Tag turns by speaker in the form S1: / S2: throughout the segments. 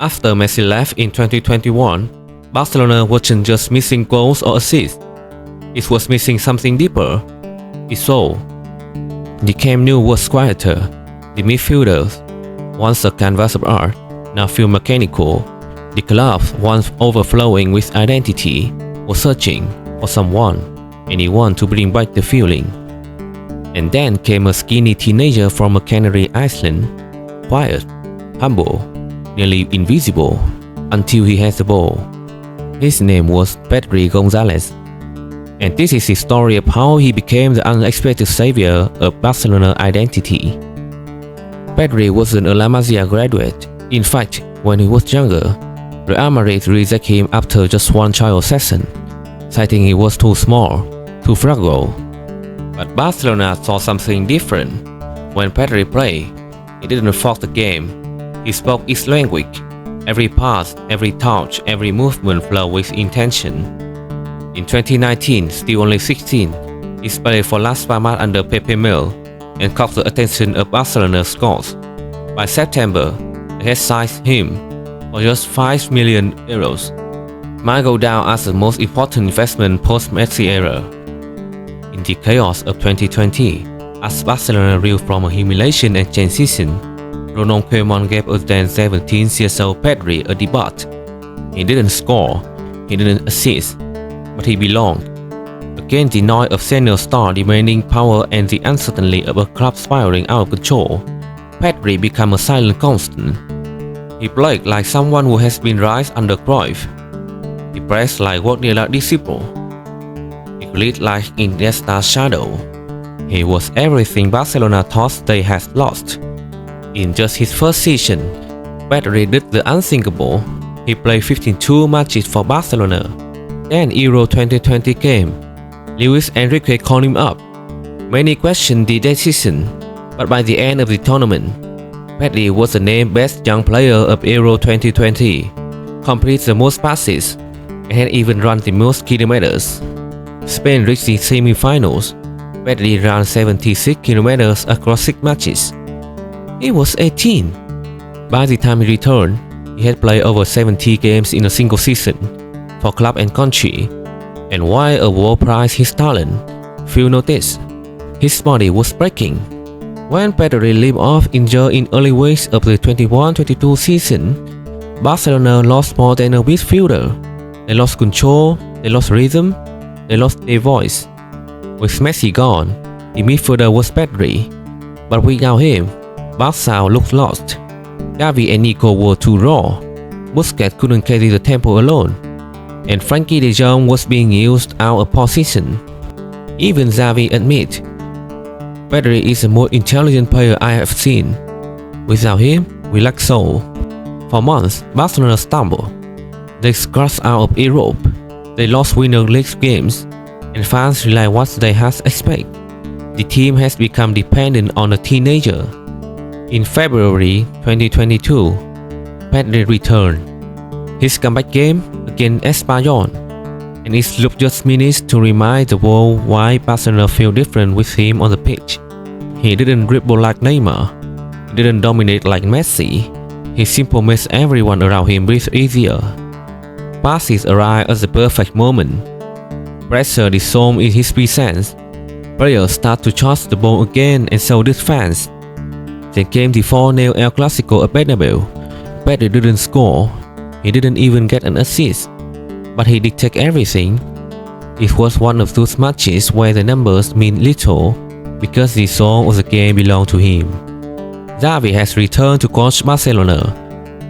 S1: After Messi left in 2021, Barcelona wasn't just missing goals or assists, it was missing something deeper, its soul. The Camp Nou was quieter, the midfielders, once a canvas of art, now feel mechanical. The club, once overflowing with identity, was searching for someone, anyone to bring back the feeling. And then came a skinny teenager from a Canary Island, quiet, humble, nearly invisible, until he had the ball. His name was Pedri Gonzalez. And this is the story of how he became the unexpected savior of Barcelona identity. Pedri wasn't a La Masia graduate. In fact, when he was younger, Real Madrid rejected him after just one trial session, citing he was too small, too fragile. But Barcelona saw something different. When Pedri played, he didn't force the game. He spoke its language. Every pass, every touch, every movement flowed with intention. In 2019, still only 16, he played for Las Palmas under Pepe Mel and caught the attention of Barcelona scouts. By September, they had signed him for just €5 million. Might go down as the most important investment post-Messi era. In the chaos of 2020, as Barcelona reeled from a humiliation and change season, Ronald Koeman gave us then 17-year-old Pedri a debut. He didn't score, he didn't assist, but he belonged. Against the noise of senior star demanding power and the uncertainty of a club spiraling out of control, Pedri became a silent constant. He played like someone who has been raised under Cruyff. He pressed like Guardiola disciple. He glittered like Iniesta's shadow. He was everything Barcelona thought they had lost. In just his first season, Pedri did the unthinkable. He played 52 matches for Barcelona. Then Euro 2020 came. Luis Enrique called him up. Many questioned the decision, but by the end of the tournament, Pedri was the named best young player of Euro 2020, completed the most passes, and had even run the most kilometers. Spain reached the semi-finals. Pedri ran 76 kilometers across 6 matches. He was 18. By the time he returned, he had played over 70 games in a single season for club and country, and while a world prized his talent, few noticed his body was breaking. When Pedri limped off injured in early weeks of the 21-22 season, Barcelona lost more than a midfielder. They lost control, they lost rhythm, they lost their voice. With Messi gone, the midfielder was Pedri, but without him, Barca looked lost. Gavi and Nico were too raw. Busquets couldn't carry the tempo alone, and Frankie de Jong was being used out of position. Even Xavi admit, Pedri is the most intelligent player I have seen. Without him, we lack soul. For months, Barcelona stumbled. They scratched out of Europe. They lost winner league games, and fans realized what they had expected. The team has become dependent on a teenager. In February 2022, Pedri returned. His comeback game against Espanyol, and it looked just minutes to remind the world why Barcelona feel different with him on the pitch. He didn't dribble like Neymar. He didn't dominate like Messi. He simply makes everyone around him breathe easier. Passes arrive at the perfect moment. Pressure is shown in his presence. Players start to charge the ball again, and so did fans. Then came the 4-0 El Clasico at Bernabeu. Pedri didn't score. He didn't even get an assist, but he did take everything. It was one of those matches where the numbers mean little because the soul of the game belonged to him. Xavi has returned to coach Barcelona,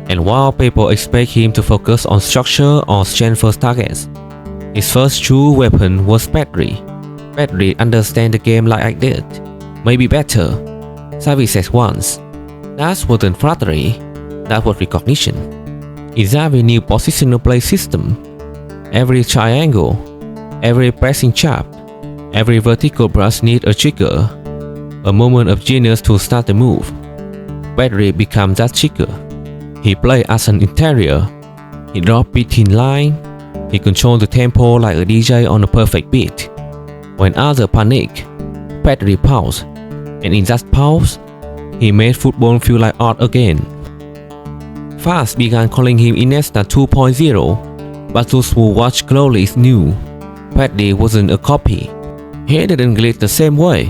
S1: and while people expect him to focus on structure or strength first targets, his first true weapon was Pedri. Pedri understands the game like I did, maybe better. Xavi said once, that wasn't flattery, that was recognition. In Xavi's new positional play system, every triangle, every pressing chap, every vertical brush needs a trigger, a moment of genius to start the move. Pedri becomes that trigger. He plays as an interior. He drops between line. He controls the tempo like a DJ on a perfect beat. When others panic, Pedri paused, and in that pause, he made football feel like art again. Fans began calling him Iniesta 2.0, but those who watched closely knew Pedri wasn't a copy. He didn't glide the same way.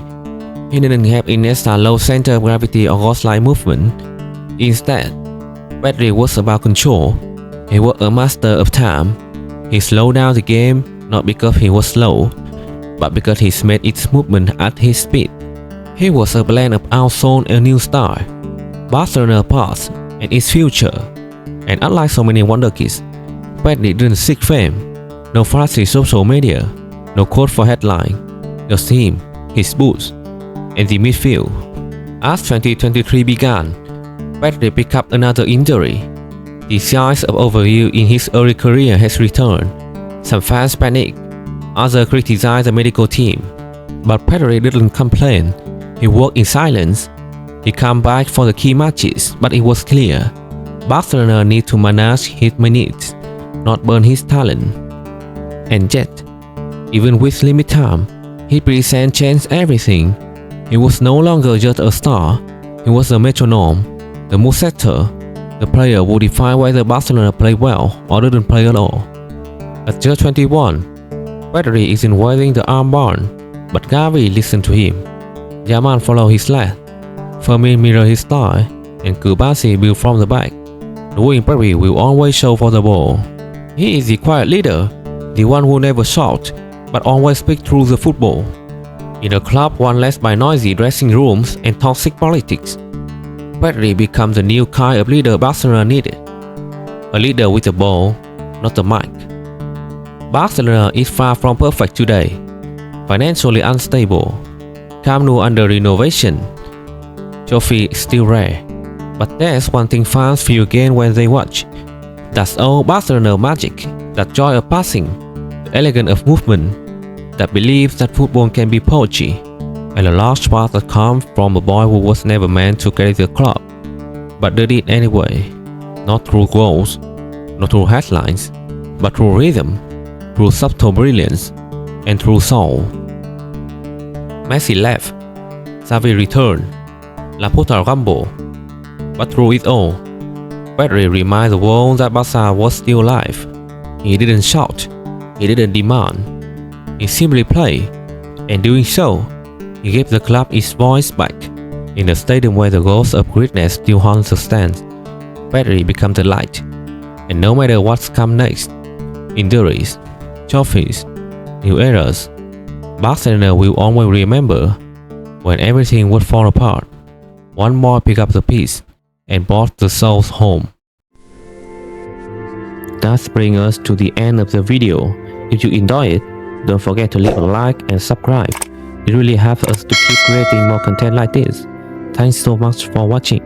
S1: He didn't have Iniesta's low center of gravity or ghost-like movement. Instead, Pedri was about control. He was a master of time. He slowed down the game not because he was slow, but because he made its movement at his speed. He was a blend of our soul and new style, Barcelona past and its future. And unlike so many wonder kids, Pedri didn't seek fame. No flashy social media, no quote for headline, just him, his boots, and the midfield. As 2023 began, Pedri picked up another injury. The signs of overuse in his early career has returned. Some fans panicked, others criticized the medical team. But Pedri didn't complain. He worked in silence. He came back for the key matches, but it was clear Barcelona need to manage his minutes, not burn his talent. And yet, even with limited time, his presence changed everything. He was no longer just a star. He was a metronome, the mood setter, the player who defined whether Barcelona played well or didn't play at all. At just 21, Pedri isn't wearing the armband, but Gavi listened to him. Yamal followed his lead. Fermin mirrored his style, and Kubasi built from the back, knowing Pedri will always show for the ball. He is the quiet leader, the one who never shouts, but always speaks through the football. In a club one led by noisy dressing rooms and toxic politics, Pedri becomes the new kind of leader Barcelona needed. A leader with a ball, not a mic. Barcelona is far from perfect today. Financially unstable. Camp Nou under renovation. Trophy still rare. But there's one thing fans feel again when they watch. That's all Barcelona magic. That joy of passing. The elegance of movement. That belief that football can be poetry. And a large part that comes from a boy who was never meant to carry the club, but did it anyway. Not through goals, not through headlines, but through rhythm, through subtle brilliance, and through soul. Messi left, Xavi returned, Laporta rumbled, but through it all, Pedri reminded the world that Barca was still alive. He didn't shout, he didn't demand, he simply played, and doing so, he gave the club its voice back. In a stadium where the ghost of greatness still haunts the stands, Pedri becomes the light. And no matter what's come next, injuries, trophies, new eras, Barcelona will always remember when everything would fall apart. One boy picked up the piece and brought the souls home. That brings us to the end of the video. If you enjoyed it, don't forget to leave a like and subscribe. It really helps us to keep creating more content like this. Thanks so much for watching.